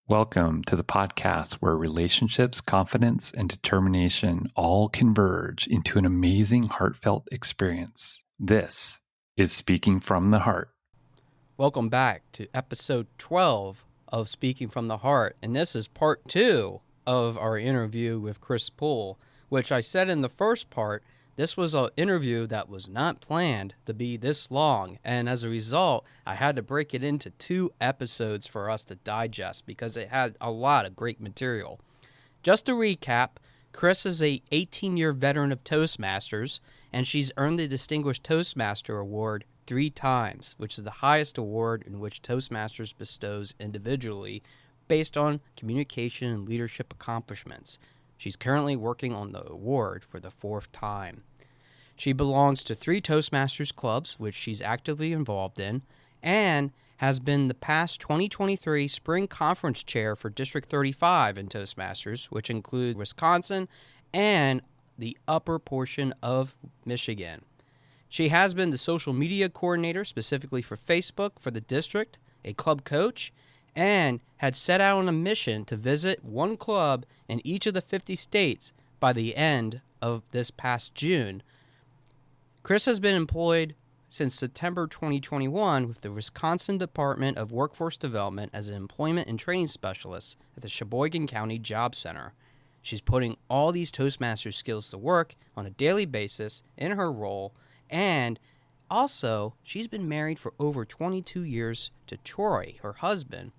Welcome to the podcast where relationships, confidence, and determination all converge into an amazing, heartfelt experience. This is Speaking from the Heart. Welcome back to episode 12 of Speaking from the Heart, and this is part 2 of our interview with Kris Pool, which I said in the first part, this was an interview that was not planned to be this long, and as a result, I had to break it into 2 episodes for us to digest because it had a lot of great material. Just to recap, Kris is a 18-year veteran of Toastmasters, and she's earned the Distinguished Toastmaster award 3 times, which is the highest award in which Toastmasters bestows individually based on communication and leadership accomplishments. She's currently working on the award for the 4th time. She belongs to 3 Toastmasters clubs, which she's actively involved in, and has been the past 2023 Spring Conference Chair for District 35 in Toastmasters, which include Wisconsin and the upper portion of Michigan. She has been the social media coordinator specifically for Facebook for the district, a club coach, and had set out on a mission to visit one club in each of the 50 states by the end of this past June. Kris has been employed since September 2021 with the Wisconsin Department of Workforce Development as an employment and training specialist at the Sheboygan County Job Center. She's putting all these Toastmasters skills to work on a daily basis in her role, and also she's been married for over 22 years to Troy, her husband,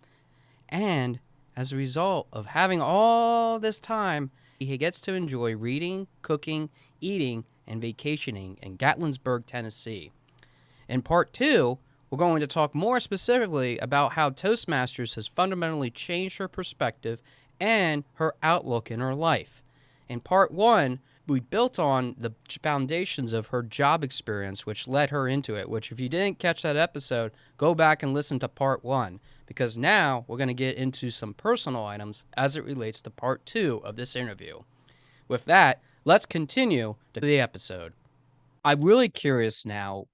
and as a result of having all this time, he gets to enjoy reading, cooking, eating, and vacationing in Gatlinburg, Tennessee. In part 2, we're going to talk more specifically about how Toastmasters has fundamentally changed her perspective and her outlook in her life. In part 1, we built on the foundations of her job experience, which led her into it, which if you didn't catch that episode, go back and listen to part 1, because now we're going to get into some personal items as it relates to part 2 of this interview. With that, let's continue to the episode. I'm really curious now,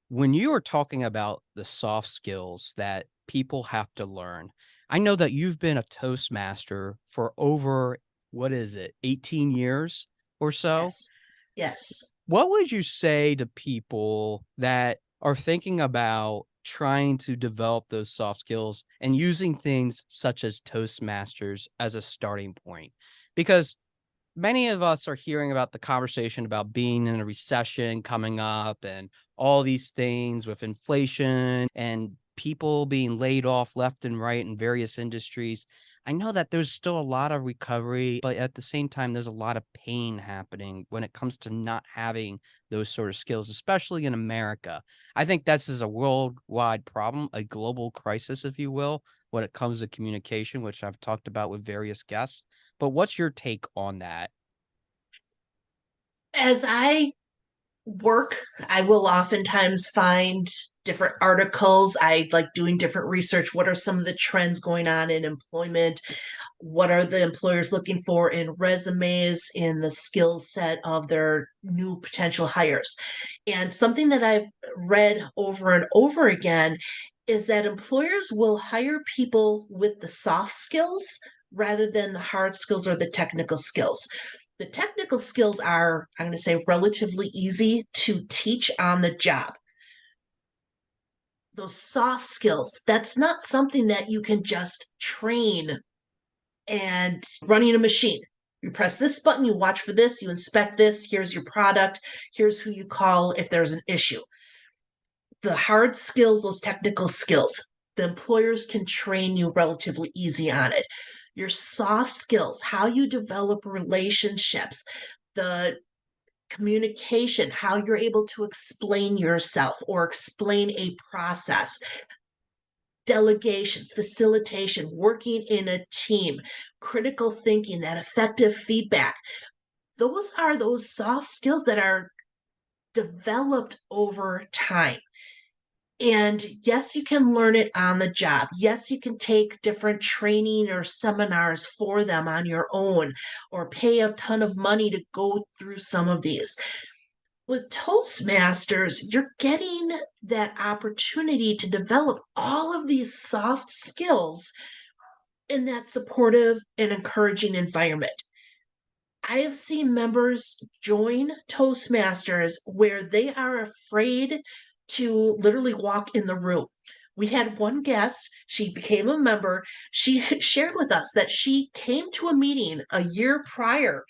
when you are talking about the soft skills that people have to learn, I know that you've been a Toastmaster for over, 18 years or so? Yes. What would you say to people that are thinking about trying to develop those soft skills and using things such as Toastmasters as a starting point? Because many of us are hearing about the conversation about being in a recession coming up and all these things with inflation and people being laid off left and right in various industries. I know that there's still a lot of recovery, but at the same time, there's a lot of pain happening when it comes to not having those sort of skills, especially in America. I think this is a worldwide problem, a global crisis, if you will, when it comes to communication, which I've talked about with various guests. But what's your take on that? As I work, I will oftentimes find different articles. I like doing different research. What are some of the trends going on in employment? What are the employers looking for in resumes, in the skill set of their new potential hires? And something that I've read over and over again is that employers will hire people with the soft skills rather than the hard skills or the technical skills. The technical skills are, I'm going to say, relatively easy to teach on the job. Those soft skills, that's not something that you can just train and running a machine. You press this button, you watch for this, you inspect this, here's your product, here's who you call if there's an issue. The hard skills, those technical skills, the employers can train you relatively easy on it. Your soft skills, how you develop relationships, the communication, how you're able to explain yourself or explain a process, delegation, facilitation, working in a team, critical thinking, that effective feedback. Those are those soft skills that are developed over time. And yes, you can learn it on the job. Yes, you can take different training or seminars for them on your own or pay a ton of money to go through some of these. With Toastmasters, you're getting that opportunity to develop all of these soft skills in that supportive and encouraging environment. I have seen members join Toastmasters where they are afraid to literally walk in the room. We had one guest, she became a member. She shared with us that she came to a meeting a year prior.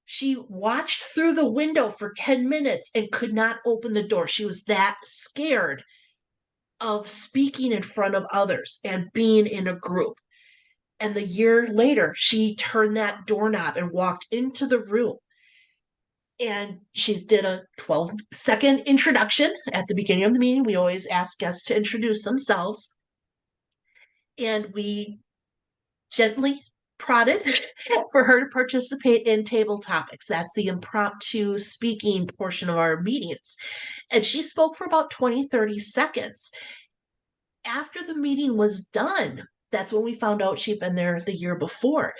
She watched through the window for 10 minutes and could not open the door. She was that scared of speaking in front of others and being in a group. And the year later, she turned that doorknob and walked into the room. And she did a 12-second introduction at the beginning of the meeting. We always ask guests to introduce themselves. And we gently prodded for her to participate in table topics. That's the impromptu speaking portion of our meetings. And she spoke for about 20, 30 seconds. After the meeting was done, that's when we found out she'd been there the year before.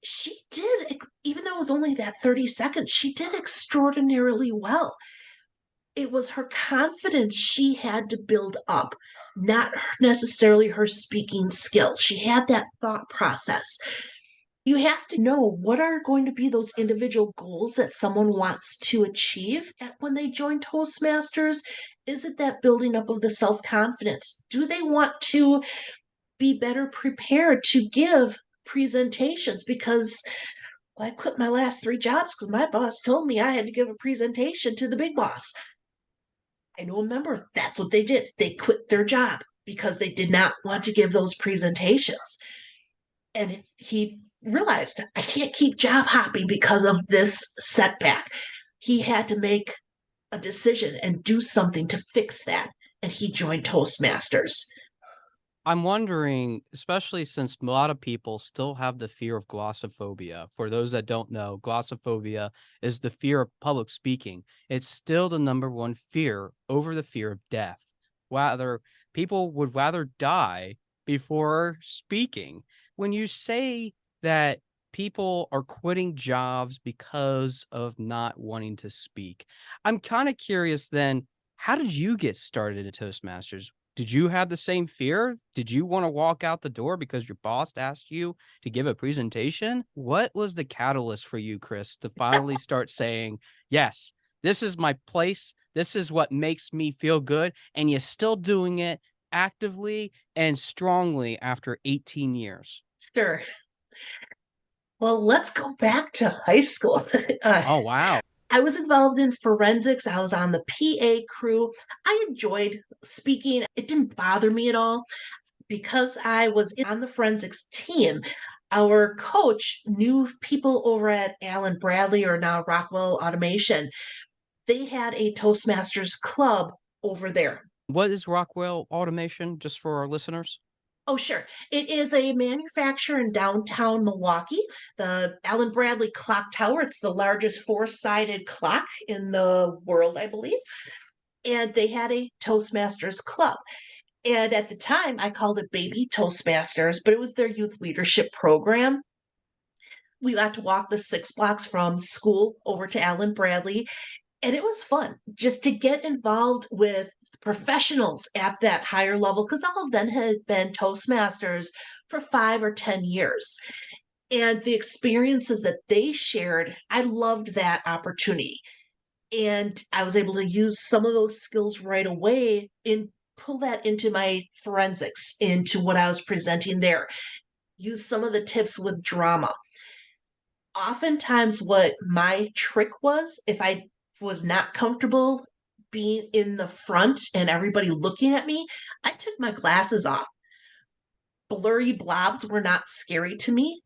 She did, even though it was only that 30 seconds, she did extraordinarily well. It was her confidence she had to build up, not necessarily her speaking skills. She had that thought process. You have to know what are going to be those individual goals that someone wants to achieve when they join Toastmasters. Is it that building up of the self-confidence? Do they want to be better prepared to give presentations? Because I quit my last 3 jobs because my boss told me I had to give a presentation to the big boss. I know a member, that's what they did. They quit their job because they did not want to give those presentations. And he realized, I can't keep job hopping because of this setback. He had to make a decision and do something to fix that. And he joined Toastmasters. I'm wondering, especially since a lot of people still have the fear of glossophobia. For those that don't know, glossophobia is the fear of public speaking. It's still the number one fear over the fear of death. Rather, people would rather die before speaking. When you say that people are quitting jobs because of not wanting to speak, I'm kind of curious then, how did you get started at Toastmasters? Did you have the same fear? Did you want to walk out the door because your boss asked you to give a presentation? What was the catalyst for you, Kris, to finally start saying, yes, this is my place. This is what makes me feel good. And you're still doing it actively and strongly after 18 years. Sure. Well, let's go back to high school. Oh, wow. I was involved in forensics. I was on the PA crew. I enjoyed speaking. It didn't bother me at all because I was on the forensics team. Our coach knew people over at Allen Bradley, or now Rockwell Automation. They had a Toastmasters club over there. What is Rockwell Automation, just for our listeners? Oh, sure. It is a manufacturer in downtown Milwaukee. The Allen Bradley Clock Tower. It's the largest 4-sided clock in the world, I believe. And they had a Toastmasters club. And at the time, I called it Baby Toastmasters, but it was their youth leadership program. We got to walk the 6 blocks from school over to Allen Bradley. And it was fun just to get involved with professionals at that higher level, because all of them had been Toastmasters for 5 or 10 years. And the experiences that they shared, I loved that opportunity. And I was able to use some of those skills right away and pull that into my forensics, into what I was presenting there. Use some of the tips with drama. Oftentimes, what my trick was, if I was not comfortable being in the front and everybody looking at me, I took my glasses off. Blurry blobs were not scary to me.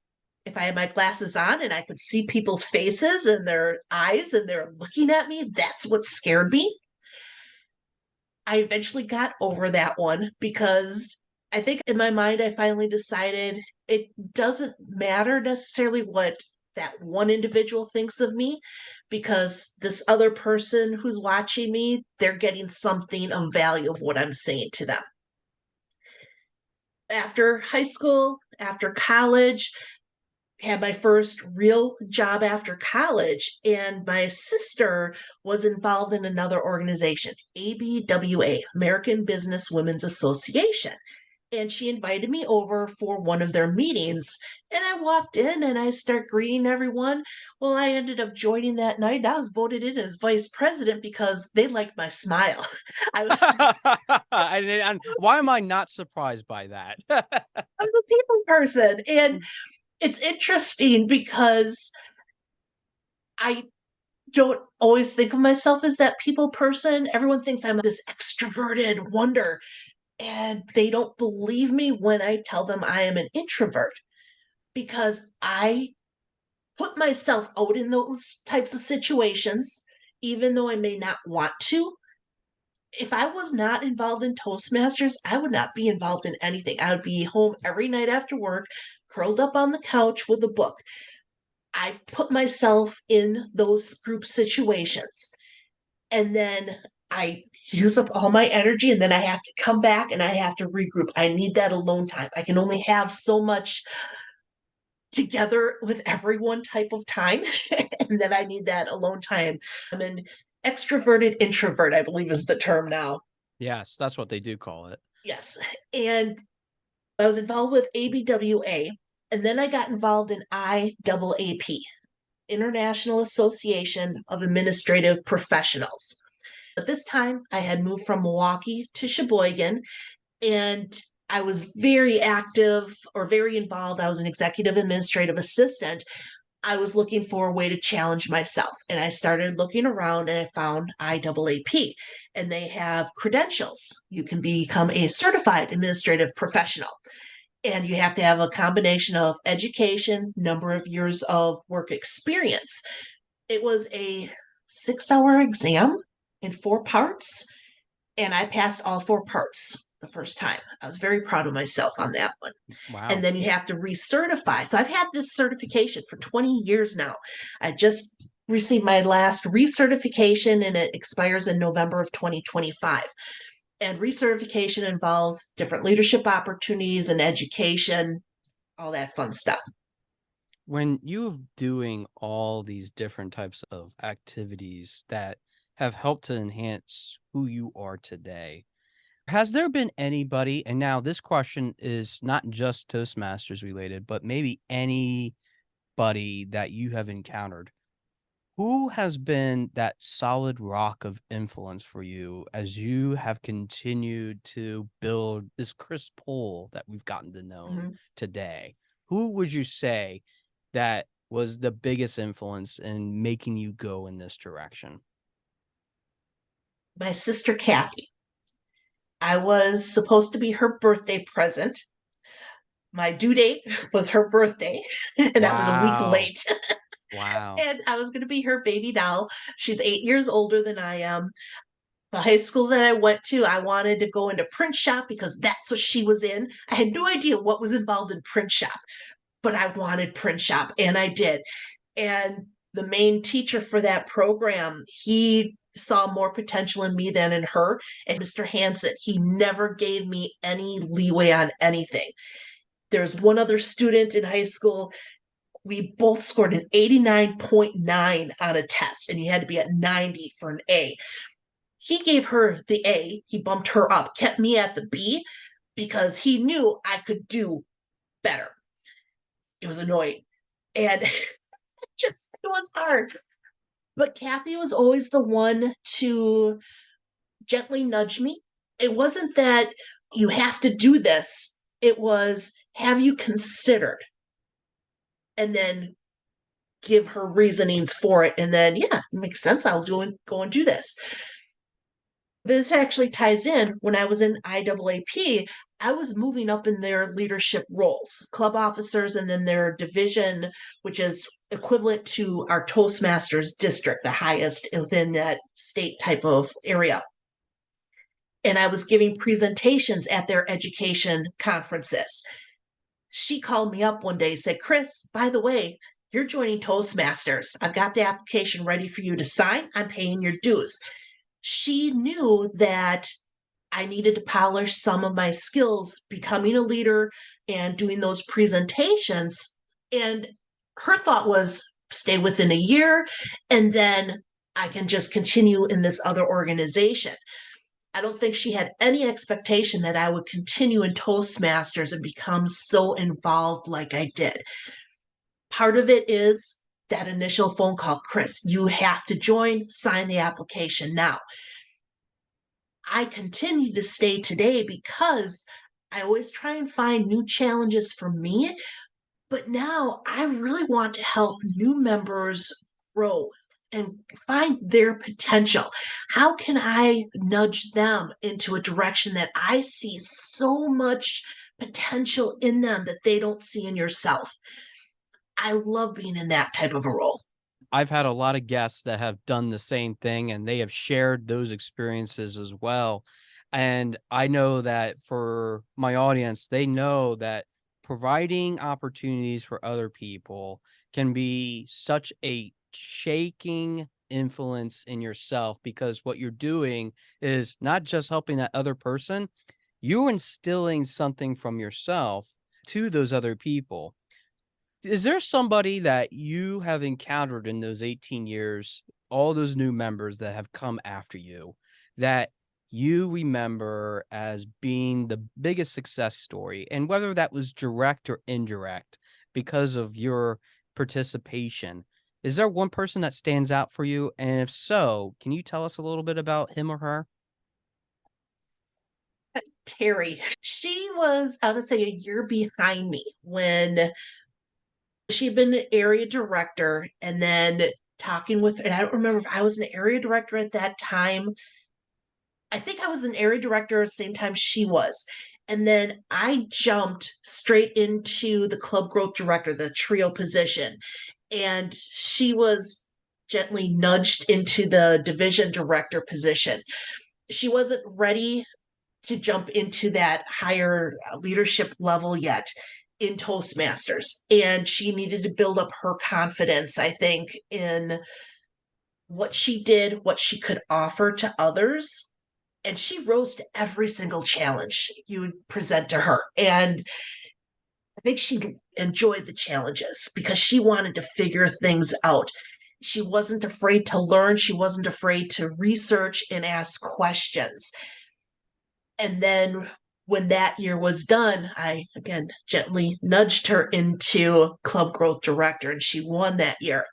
If I had my glasses on and I could see people's faces and their eyes and they're looking at me, that's what scared me. I eventually got over that one because I think in my mind, I finally decided it doesn't matter necessarily what that one individual thinks of me, because this other person who's watching me, they're getting something of value of what I'm saying to them. After high school, after college, had my first real job after college, and my sister was involved in another organization, ABWA, American Business Women's Association. And she invited me over for one of their meetings. And I walked in and I start greeting everyone. Well, I ended up joining that night. I was voted in as vice president because they liked my smile. I was, Why am I not surprised by that? I'm a people person. And it's interesting because I don't always think of myself as that people person. Everyone thinks I'm this extroverted wonder, and they don't believe me when I tell them I am an introvert because I put myself out in those types of situations, even though I may not want to. If I was not involved in Toastmasters, I would not be involved in anything. I would be home every night after work, curled up on the couch with a book. I put myself in those group situations, and then I use up all my energy, and then I have to come back and I have to regroup. I need that alone time. I can only have so much together with everyone type of time. And then I need that alone time. I'm an extroverted introvert, I believe is the term now. Yes, that's what they do call it. Yes. And I was involved with ABWA, and then I got involved in IAAP, International Association of Administrative Professionals. At this time, I had moved from Milwaukee to Sheboygan, and I was very active or very involved. I was an executive administrative assistant. I was looking for a way to challenge myself. And I started looking around and I found IAAP, and they have credentials. You can become a certified administrative professional, and you have to have a combination of education, number of years of work experience. It was a 6-hour exam in 4 parts, and I passed all 4 parts the first time. I was very proud of myself on that one. Wow. And then you have to recertify. So I've had this certification for 20 years now. I just received my last recertification, and it expires in November of 2025. And recertification involves different leadership opportunities and education, all that fun stuff. When you're doing all these different types of activities that have helped to enhance who you are today, has there been anybody, and now this question is not just Toastmasters related, but maybe anybody that you have encountered, who has been that solid rock of influence for you as you have continued to build this Kris Pool that we've gotten to know Mm-hmm. today? Who would you say that was the biggest influence in making you go in this direction? My sister Kathy. I was supposed to be her birthday present. My due date was her birthday, and I was a week Wow. late. Wow. And I was going to be her baby doll. She's 8 years older than I am. The high school that I went to, I wanted to go into print shop because that's what she was in. I had no idea what was involved in print shop, but I wanted print shop, and I did. And the main teacher for that program, he saw more potential in me than in her. And Mr. Hansen, he never gave me any leeway on anything. There's one other student in high school. We both scored an 89.9 on a test, and you had to be at 90 for an A. He gave her the A, he bumped her up, kept me at the B because he knew I could do better. It was annoying. And it was hard. But Kathy was always the one to gently nudge me. It wasn't that you have to do this, it was, have you considered? And then give her reasonings for it. And then, yeah, it makes sense. Go and do this. This actually ties in. When I was in IAAP, I was moving up in their leadership roles, club officers, and then their division, which is equivalent to our Toastmasters district, the highest within that state type of area. And I was giving presentations at their education conferences. She called me up one day, said, Kris, by the way, you're joining Toastmasters. I've got the application ready for you to sign. I'm paying your dues. She knew that I needed to polish some of my skills, becoming a leader and doing those presentations. And her thought was stay within a year, and then I can just continue in this other organization. I don't think she had any expectation that I would continue in Toastmasters and become so involved like I did. Part of it is that initial phone call, Kris, you have to join, sign the application now. I continue to stay today because I always try and find new challenges for me. But now I really want to help new members grow and find their potential. How can I nudge them into a direction that I see so much potential in them that they don't see in yourself? I love being in that type of a role. I've had a lot of guests that have done the same thing and they have shared those experiences as well. And I know that for my audience, they know that providing opportunities for other people can be such a shaking influence in yourself, because what you're doing is not just helping that other person, you're instilling something from yourself to those other people. Is there somebody that you have encountered in those 18 years, all those new members that have come after you, that you remember as being the biggest success story? And whether that was direct or indirect because of your participation, is there one person that stands out for you? And if so, can you tell us a little bit about him or her? Terry, she was, I would say, a year behind me when she'd been an area director, and then talking with, and I don't remember if I was an area director at that time. I think I was an area director at the same time she was. And then I jumped straight into the club growth director, the trio position. And she was gently nudged into the division director position. She wasn't ready to jump into that higher leadership level yet in Toastmasters. And she needed to build up her confidence, I think, in what she did, what she could offer to others. And she rose to every single challenge you would present to her. And I think she enjoyed the challenges because she wanted to figure things out. She wasn't afraid to learn, she wasn't afraid to research and ask questions. And then when that year was done, I again gently nudged her into club growth director, and she won that year.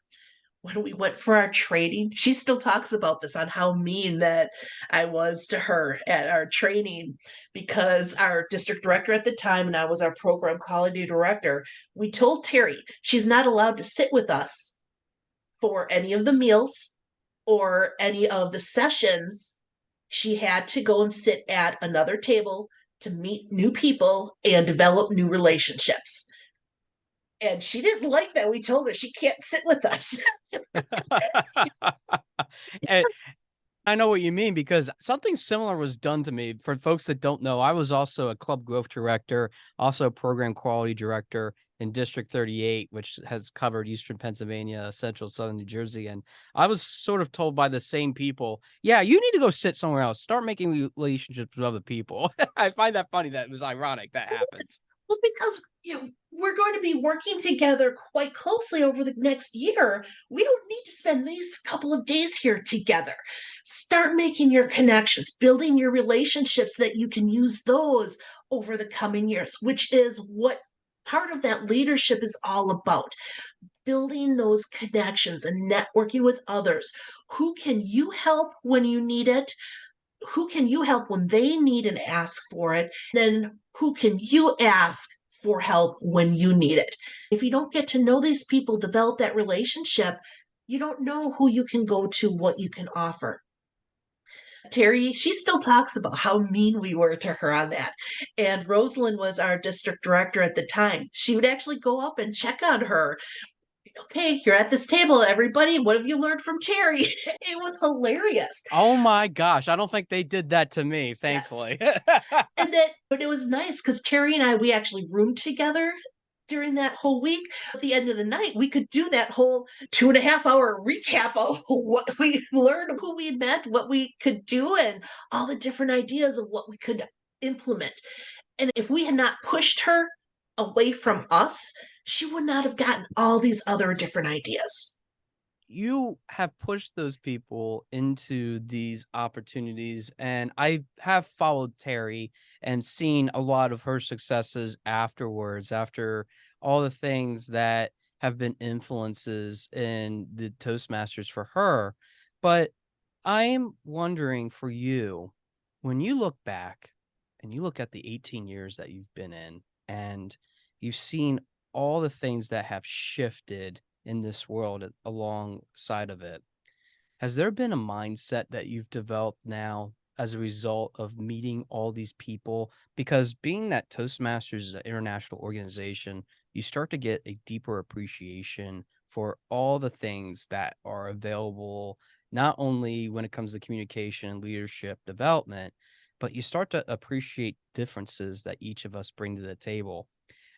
When we went for our training, she still talks about this on how mean that I was to her at our training, because our district director at the time and I was our program quality director. We told Terry she's not allowed to sit with us for any of the meals or any of the sessions. She had to go and sit at another table to meet new people and develop new relationships. And she didn't like that. We told her she can't sit with us. And I know what you mean, because something similar was done to me. For folks that don't know, I was also a club growth director, also a program quality director in District 38, which has covered Eastern Pennsylvania, Central, Southern New Jersey. And I was sort of told by the same people, yeah, you need to go sit somewhere else, start making relationships with other people. I find that funny that it was ironic that happens. Well, because we're going to be working together quite closely over the next year. We don't need to spend these couple of days here together. Start making your connections, building your relationships that you can use those over the coming years, which is what part of that leadership is all about. Building those connections and networking with others. Who can you help when you need it? Who can you help when they need and ask for it? Then who can you ask for help when you need it? If you don't get to know these people, develop that relationship, you don't know who you can go to, what you can offer. Terry, she still talks about how mean we were to her on that. And Rosalind was our district director at the time. She would actually go up and check on her. Okay, you're at this table, everybody. What have you learned from Terry? It was hilarious. Oh my gosh. I don't think they did that to me, Yes. thankfully. And then, but it was nice because Terry and I, we actually roomed together during that whole week. At the end of the night, we could do that whole 2.5 hour recap of what we learned, who we met, what we could do, and all the different ideas of what we could implement. And if we had not pushed her away from us, she would not have gotten all these other different ideas. you have pushed those people into these opportunities, and I have followed Terry and seen a lot of her successes afterwards, after all the things that have been influences in the Toastmasters for her. But I'm wondering for you, when you look back and you look at the 18 years that you've been in, and you've seen all the things that have shifted in this world alongside of it. Has there been a mindset that you've developed now as a result of meeting all these people? Because being that Toastmasters is an international organization, you start to get a deeper appreciation for all the things that are available, not only when it comes to communication and leadership development, but you start to appreciate differences that each of us bring to the table.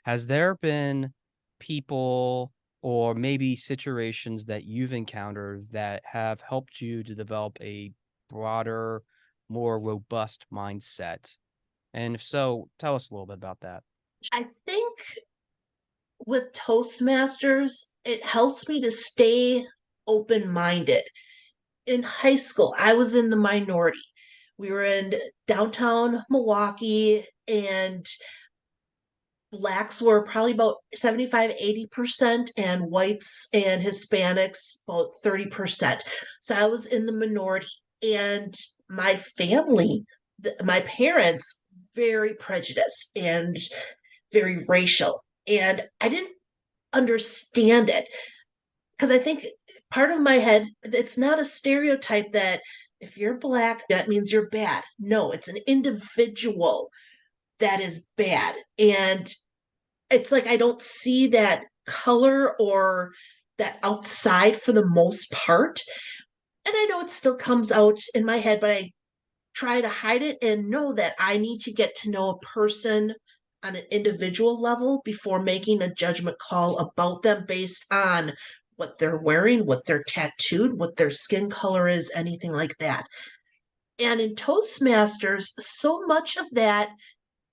Has there been people or maybe situations that you've encountered that have helped you to develop a broader, more robust mindset? And if so, tell us a little bit about that. I think with Toastmasters, it helps me to stay open minded. In high school, I was in the minority. We were in downtown Milwaukee, and blacks were probably about 75-80%, and whites and Hispanics about 30%. So I was in the minority. And my family, my parents, very prejudiced and very racial. And I didn't understand it because I think part of my head, it's not a stereotype that if you're black, that means you're bad. No, it's an individual that is bad. And it's like I don't see that color or that outside for the most part. And I know it still comes out in my head, but I try to hide it and know that I need to get to know a person on an individual level before making a judgment call about them based on what they're wearing, what they're tattooed, what their skin color is, anything like that. And in Toastmasters, so much of that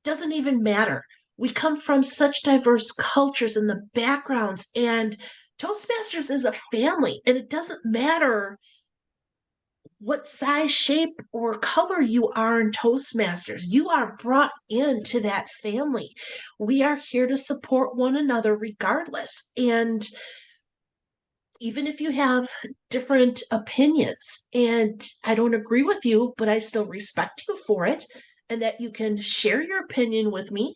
doesn't even matter. We come from such diverse cultures and the backgrounds, and Toastmasters is a family, and it doesn't matter what size, shape, or color you are in Toastmasters. You are brought into that family. We are here to support one another regardless. And even if you have different opinions and I don't agree with you, but I still respect you for it, and that you can share your opinion with me.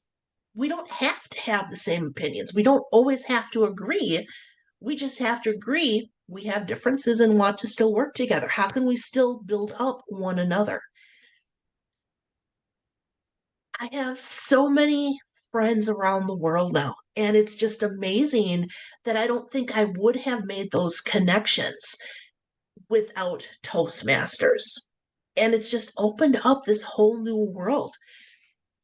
We don't have to have the same opinions. We don't always have to agree. We just have to agree we have differences and want to still work together. How can we still build up one another? I have so many friends around the world now, and it's just amazing that I don't think I would have made those connections without Toastmasters. And it's just opened up this whole new world.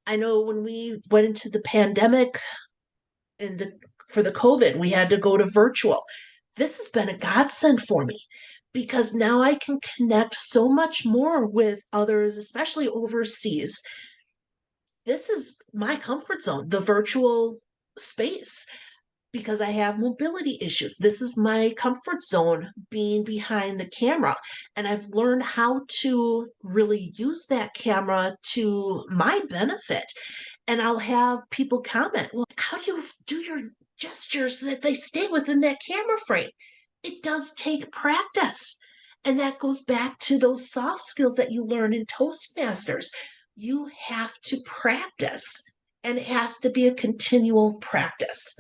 I know when we went into the pandemic and for the COVID, we had to go to virtual. This has been a godsend for me because now I can connect so much more with others, especially overseas. This is my comfort zone, the virtual space, because I have mobility issues. This is my comfort zone being behind the camera. And I've learned how to really use that camera to my benefit. And I'll have people comment, well, how do you do your gestures so that they stay within that camera frame? It does take practice. And that goes back to those soft skills that you learn in Toastmasters. You have to practice, and it has to be a continual practice.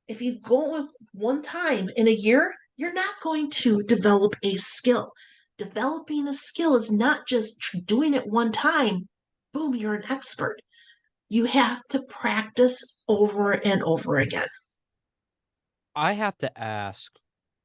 If you go one time in a year, you're not going to develop a skill. Developing a skill is not just doing it one time, boom, you're an expert. You have to practice over and over again. I have to ask,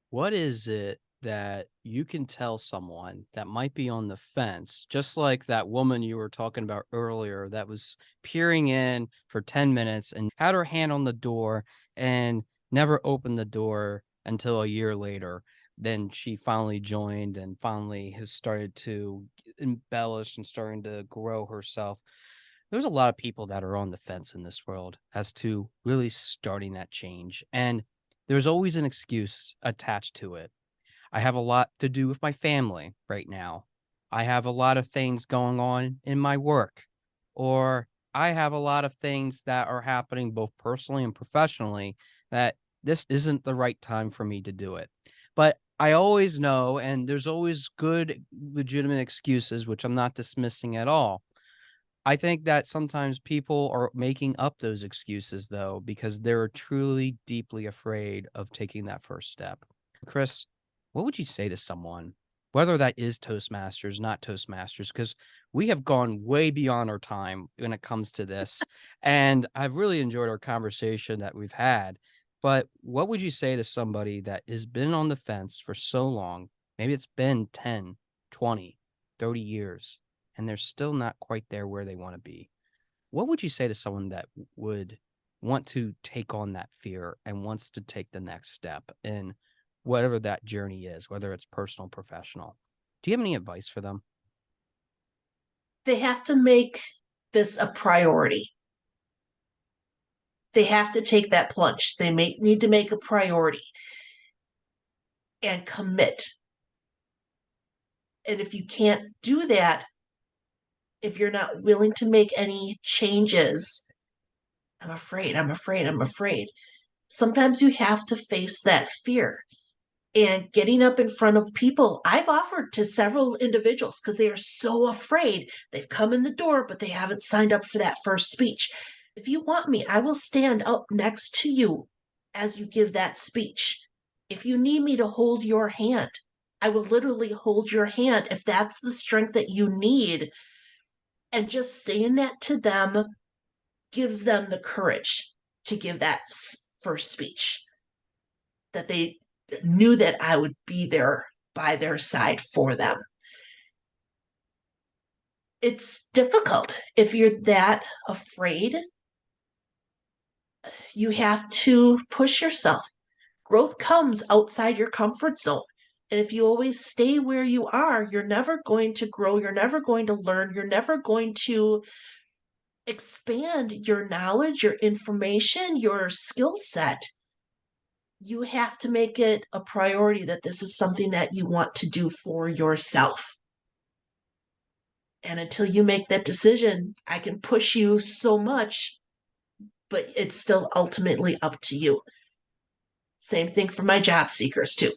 what is it that you can tell someone that might be on the fence, just like that woman you were talking about earlier that was peering in for 10 minutes and had her hand on the door and never opened the door until a year later? Then she finally joined and finally has started to embellish and starting to grow herself. There's a lot of people that are on the fence in this world as to really starting that change. And there's always an excuse attached to it. I have a lot to do with my family right now. I have a lot of things going on in my work, or I have a lot of things that are happening both personally and professionally that this isn't the right time for me to do it. But I always know, and there's always good, legitimate excuses, which I'm not dismissing at all. I think that sometimes people are making up those excuses though, because they're truly deeply afraid of taking that first step. Chris, what would you say to someone, whether that is Toastmasters, not Toastmasters, because we have gone way beyond our time when it comes to this. And I've really enjoyed our conversation that we've had. But what would you say to somebody that has been on the fence for so long? Maybe it's been 10, 20, 30 years and they're still not quite there where they want to be. What would you say to someone that would want to take on that fear and wants to take the next step in whatever that journey is, whether it's personal, professional? Do you have any advice for them? They have to make this a priority. They have to take that plunge. They need to make a priority and commit. And if you can't do that, if you're not willing to make any changes, I'm afraid. Sometimes you have to face that fear. And getting up in front of people, I've offered to several individuals because they are so afraid. They've come in the door, but they haven't signed up for that first speech. If you want me, I will stand up next to you as you give that speech. If you need me to hold your hand, I will literally hold your hand if that's the strength that you need. And just saying that to them gives them the courage to give that first speech, that they knew that I would be there by their side for them. It's difficult if you're that afraid. You have to push yourself. Growth comes outside your comfort zone. And if you always stay where you are, you're never going to grow. You're never going to learn. You're never going to expand your knowledge, your information, your skill set. You have to make it a priority that this is something that you want to do for yourself. And until you make that decision, I can push you so much, but it's still ultimately up to you. Same thing for my job seekers, too.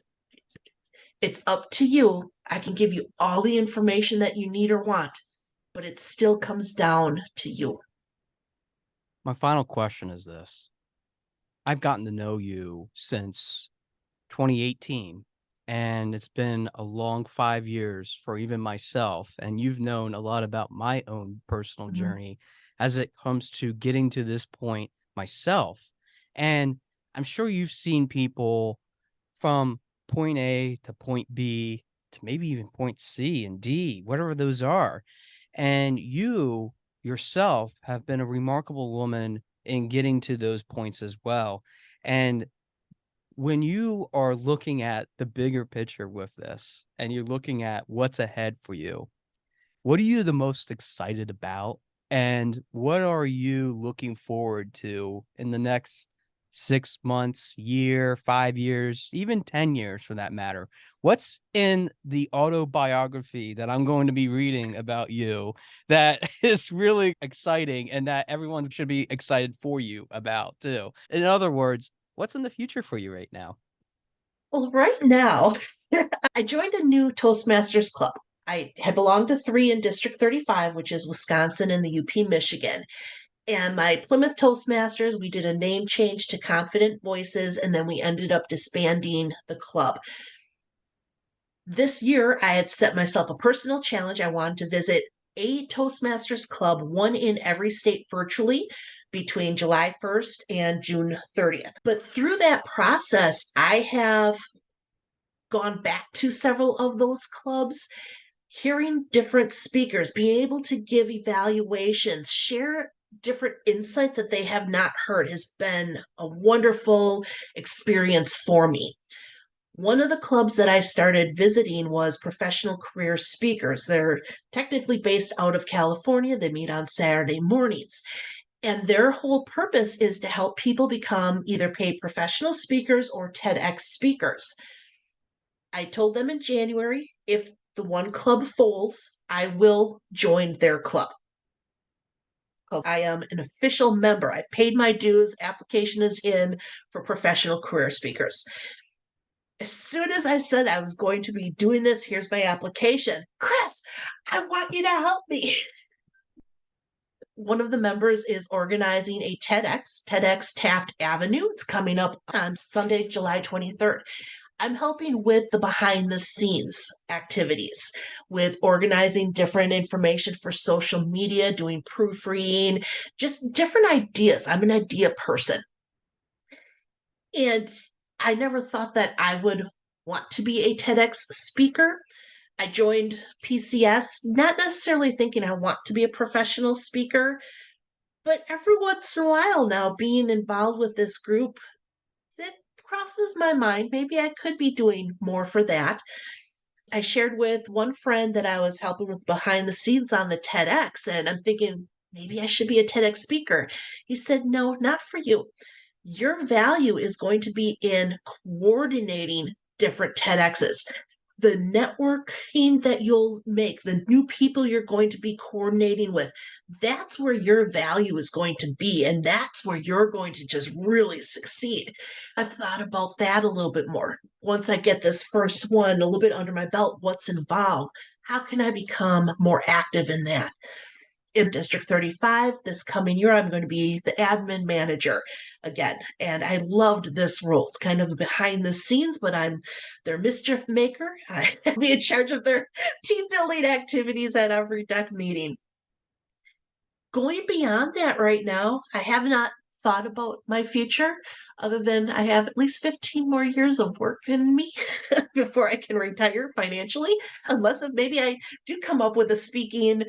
It's up to you. I can give you all the information that you need or want, but it still comes down to you. My final question is this. I've gotten to know you since 2018, and it's been a long 5 years for even myself, and you've known a lot about my own personal Mhm. journey as it comes to getting to this point myself, and I'm sure you've seen people from point A to point B to maybe even point C and D, whatever those are, and you yourself have been a remarkable woman in getting to those points as well, and when you are looking at the bigger picture with this and you're looking at what's ahead for you, what are you the most excited about? And what are you looking forward to in the next 6 months, year, 5 years, even 10 years for that matter? What's in the autobiography that I'm going to be reading about you that is really exciting and that everyone should be excited for you about too? In other words, what's in the future for you right now? Well, right now, I joined a new Toastmasters club. I had belonged to three in District 35, which is Wisconsin and the UP Michigan. And my Plymouth Toastmasters, we did a name change to Confident Voices, and then we ended up disbanding the club. This year, I had set myself a personal challenge. I wanted to visit a Toastmasters club, one in every state virtually between July 1st and June 30th. But through that process, I have gone back to several of those clubs, hearing different speakers, being able to give evaluations, share different insights that they have not heard has been a wonderful experience for me. One of the clubs that I started visiting was Professional Career Speakers. They're technically based out of California. They meet on Saturday mornings. And their whole purpose is to help people become either paid professional speakers or TEDx speakers. I told them in January, if the one club folds, I will join their club. I am an official member. I paid my dues. Application is in for professional career speakers. As soon as I said I was going to be doing this, here's my application. Kris, I want you to help me. One of the members is organizing a TEDx Taft Avenue. It's coming up on Sunday, July 23rd. I'm helping with the behind the scenes activities, with organizing different information for social media, doing proofreading, just different ideas. I'm an idea person. And I never thought that I would want to be a TEDx speaker. I joined PCS, not necessarily thinking I want to be a professional speaker, but every once in a while now, being involved with this group, it crosses my mind. Maybe I could be doing more for that. I shared with one friend that I was helping with behind the scenes on the TEDx, and I'm thinking maybe I should be a TEDx speaker. He said, no, not for you. Your value is going to be in coordinating different TEDx's, the networking that you'll make, the new people you're going to be coordinating with. That's where your value is going to be. And that's where you're going to just really succeed. I've thought about that a little bit more. Once I get this first one a little bit under my belt, what's involved? How can I become more active in that? In District 35 this coming year, I'm going to be the admin manager again. And I loved this role. It's kind of behind the scenes, but I'm their mischief maker. I'll be in charge of their team building activities at every deck meeting. Going beyond that right now, I have not thought about my future other than I have at least 15 more years of work in me before I can retire financially, unless if maybe I do come up with a speaking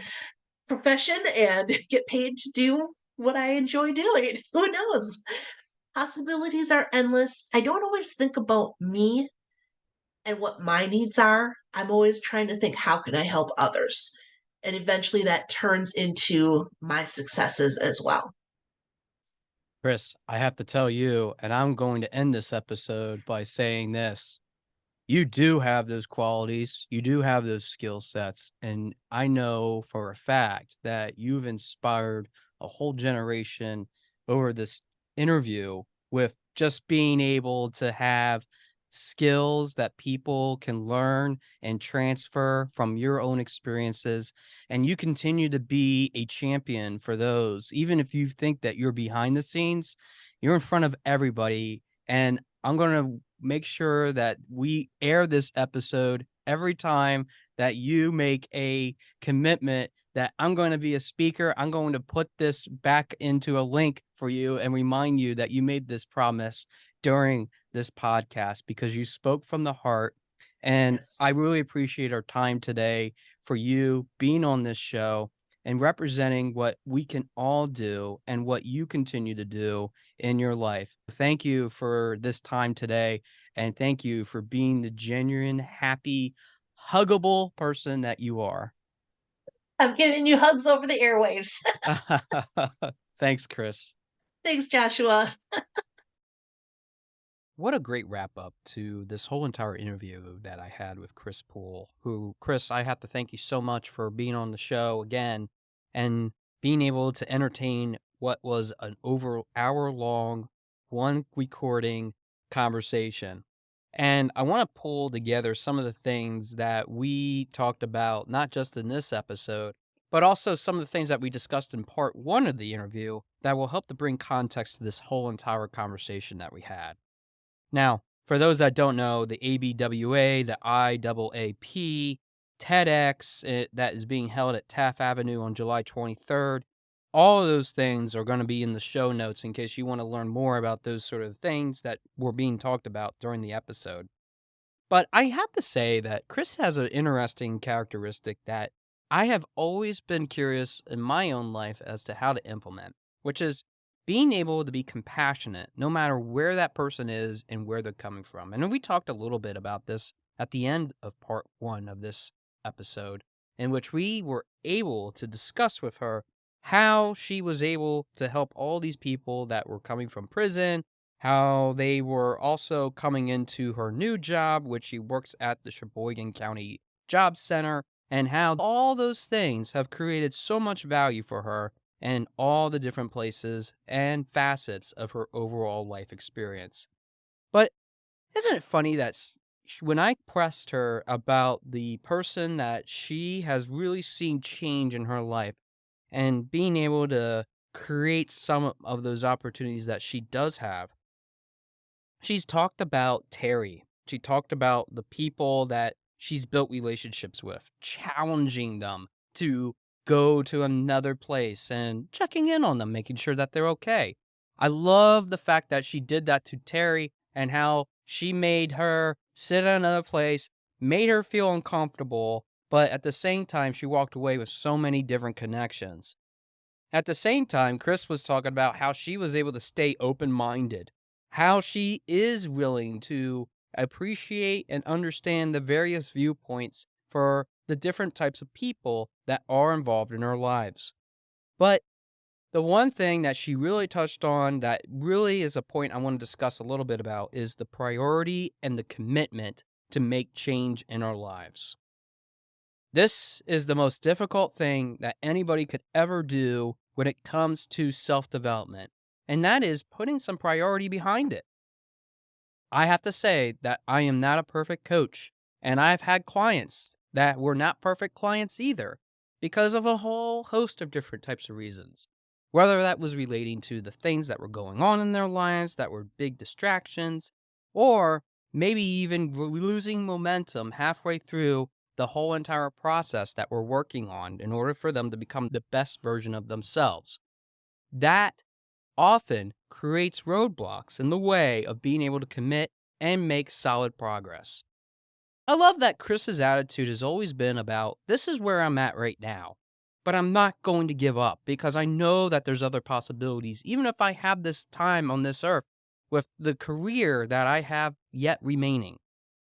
profession and get paid to do what I enjoy doing. Who knows? Possibilities are endless. I don't always think about me and what my needs are. I'm always trying to think, how can I help others? And eventually that turns into my successes as well. Kris, I have to tell you, and I'm going to end this episode by saying this. You do have those qualities, you do have those skill sets, and I know for a fact that you've inspired a whole generation over this interview with just being able to have skills that people can learn and transfer from your own experiences. And you continue to be a champion for those, even if you think that you're behind the scenes, you're in front of everybody. And I'm going to make sure that we air this episode every time that you make a commitment that I'm going to be a speaker. I'm going to put this back into a link for you and remind you that you made this promise during this podcast because you spoke from the heart. And Yes. I really appreciate our time today for you being on this show and representing what we can all do and what you continue to do in your life. Thank you for this time today. And thank you for being the genuine, happy, huggable person that you are. I'm giving you hugs over the airwaves. Thanks, Kris. Thanks, Joshua. What a great wrap up to this whole entire interview that I had with Kris Pool, who, Kris, I have to thank you so much for being on the show again and being able to entertain what was an over hour long, one recording conversation. And I want to pull together some of the things that we talked about, not just in this episode, but also some of the things that we discussed in part one of the interview that will help to bring context to this whole entire conversation that we had. Now, for those that don't know, the ABWA, the IAAP, TEDx that is being held at Taft Avenue on July 23rd, all of those things are going to be in the show notes in case you want to learn more about those sort of things that were being talked about during the episode. But I have to say that Kris has an interesting characteristic that I have always been curious in my own life as to how to implement, which is being able to be compassionate no matter where that person is and where they're coming from. And we talked a little bit about this at the end of part one of this episode, in which we were able to discuss with her how she was able to help all these people that were coming from prison, how they were also coming into her new job, which she works at the Sheboygan County Job Center, and how all those things have created so much value for her and all the different places and facets of her overall life experience. But isn't it funny that when I pressed her about the person that she has really seen change in her life and being able to create some of those opportunities that she does have, she's talked about Terry. She talked about the people that she's built relationships with, challenging them to go to another place and checking in on them, making sure that they're okay. I love the fact that she did that to Terry and how she made her sit at another place, made her feel uncomfortable, but at the same time, she walked away with so many different connections. At the same time, Kris was talking about how she was able to stay open-minded, how she is willing to appreciate and understand the various viewpoints for the different types of people that are involved in her lives. But the one thing that she really touched on that really is a point I want to discuss a little bit about is the priority and the commitment to make change in our lives. This is the most difficult thing that anybody could ever do when it comes to self-development, and that is putting some priority behind it. I have to say that I am not a perfect coach, and I've had clients that were not perfect clients either because of a whole host of different types of reasons. Whether that was relating to the things that were going on in their lives that were big distractions, or maybe even losing momentum halfway through the whole entire process that we're working on in order for them to become the best version of themselves. That often creates roadblocks in the way of being able to commit and make solid progress. I love that Kris's attitude has always been about this is where I'm at right now, but I'm not going to give up because I know that there's other possibilities, even if I have this time on this earth with the career that I have yet remaining.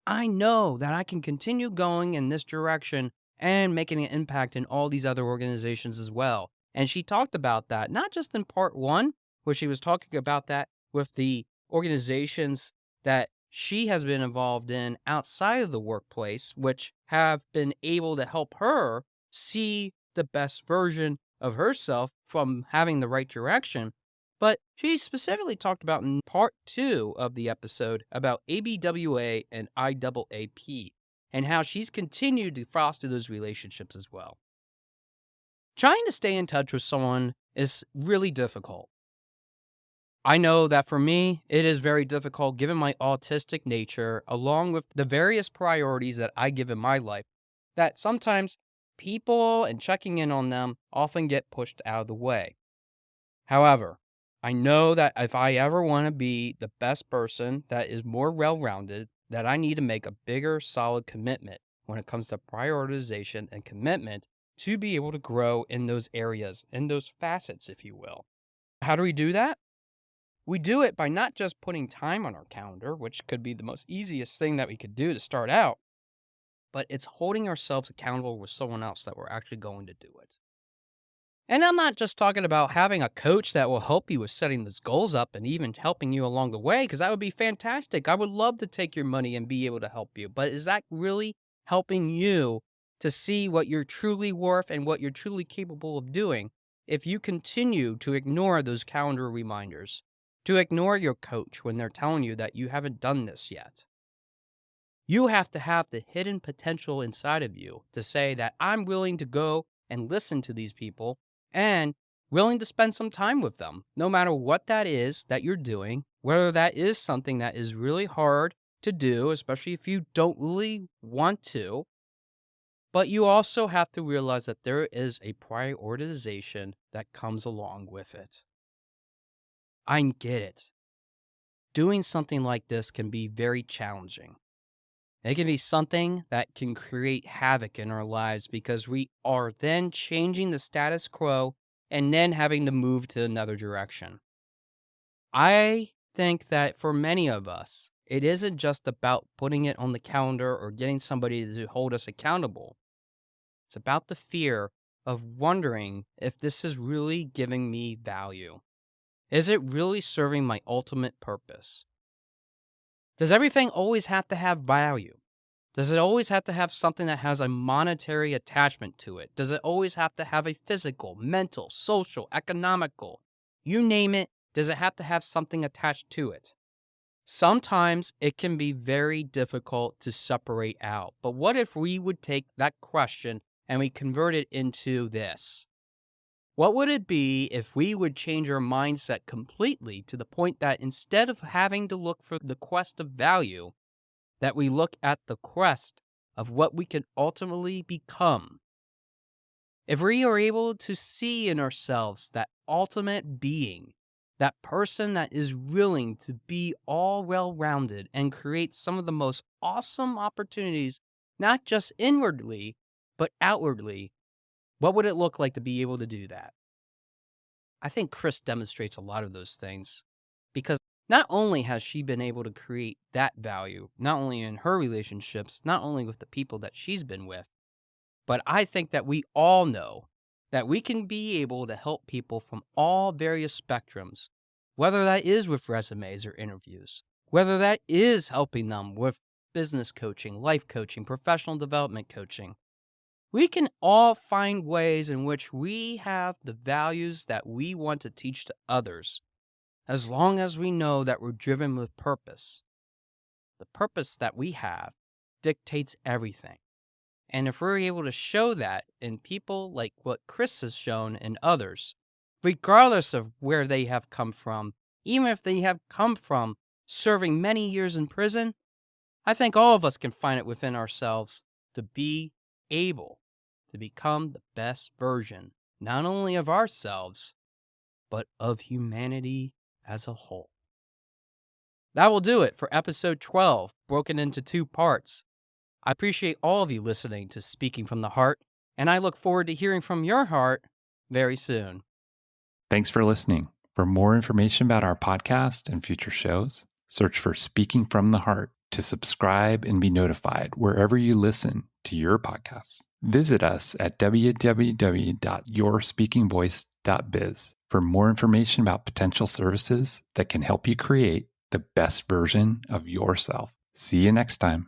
I know that I can continue going in this direction and making an impact in all these other organizations as well. And she talked about that, not just in part one, where she was talking about that with the organizations that she has been involved in outside of the workplace, which have been able to help her see the best version of herself from having the right direction. But she specifically talked about in part two of the episode about ABWA and IAAP and how she's continued to foster those relationships as well. Trying to stay in touch with someone is really difficult. I know that for me, it is very difficult given my autistic nature, along with the various priorities that I give in my life, that sometimes people and checking in on them often get pushed out of the way. However, I know that if I ever want to be the best person that is more well-rounded, that I need to make a bigger, solid commitment when it comes to prioritization and commitment to be able to grow in those areas, in those facets, if you will. How do we do that? We do it by not just putting time on our calendar, which could be the most easiest thing that we could do to start out, but it's holding ourselves accountable with someone else that we're actually going to do it. And I'm not just talking about having a coach that will help you with setting those goals up and even helping you along the way, because that would be fantastic. I would love to take your money and be able to help you. But is that really helping you to see what you're truly worth and what you're truly capable of doing if you continue to ignore those calendar reminders, to ignore your coach when they're telling you that you haven't done this yet? You have to have the hidden potential inside of you to say that I'm willing to go and listen to these people and willing to spend some time with them, no matter what that is that you're doing, whether that is something that is really hard to do, especially if you don't really want to. But you also have to realize that there is a prioritization that comes along with it. I get it. Doing something like this can be very challenging. It can be something that can create havoc in our lives because we are then changing the status quo and then having to move to another direction. I think that for many of us, it isn't just about putting it on the calendar or getting somebody to hold us accountable. It's about the fear of wondering if this is really giving me value. Is it really serving my ultimate purpose? Does everything always have to have value? Does it always have to have something that has a monetary attachment to it? Does it always have to have a physical, mental, social, economical? You name it, does it have to have something attached to it? Sometimes it can be very difficult to separate out. But what if we would take that question and we convert it into this? What would it be if we would change our mindset completely to the point that instead of having to look for the quest of value, that we look at the quest of what we can ultimately become? If we are able to see in ourselves that ultimate being, that person that is willing to be all well-rounded and create some of the most awesome opportunities, not just inwardly, but outwardly, what would it look like to be able to do that? I think Kris demonstrates a lot of those things because not only has she been able to create that value, not only in her relationships, not only with the people that she's been with, but I think that we all know that we can be able to help people from all various spectrums, whether that is with resumes or interviews, whether that is helping them with business coaching, life coaching, professional development coaching. We can all find ways in which we have the values that we want to teach to others, as long as we know that we're driven with purpose. The purpose that we have dictates everything. And if we're able to show that in people like what Kris has shown in others, regardless of where they have come from, even if they have come from serving many years in prison, I think all of us can find it within ourselves to be able to become the best version, not only of ourselves, but of humanity as a whole. That will do it for episode 12, broken into 2 parts. I appreciate all of you listening to Speaking from the Heart, and I look forward to hearing from your heart very soon. Thanks for listening. For more information about our podcast and future shows, search for Speaking from the Heart to subscribe and be notified wherever you listen to your podcasts. Visit us at www.yourspeakingvoice.biz for more information about potential services that can help you create the best version of yourself. See you next time.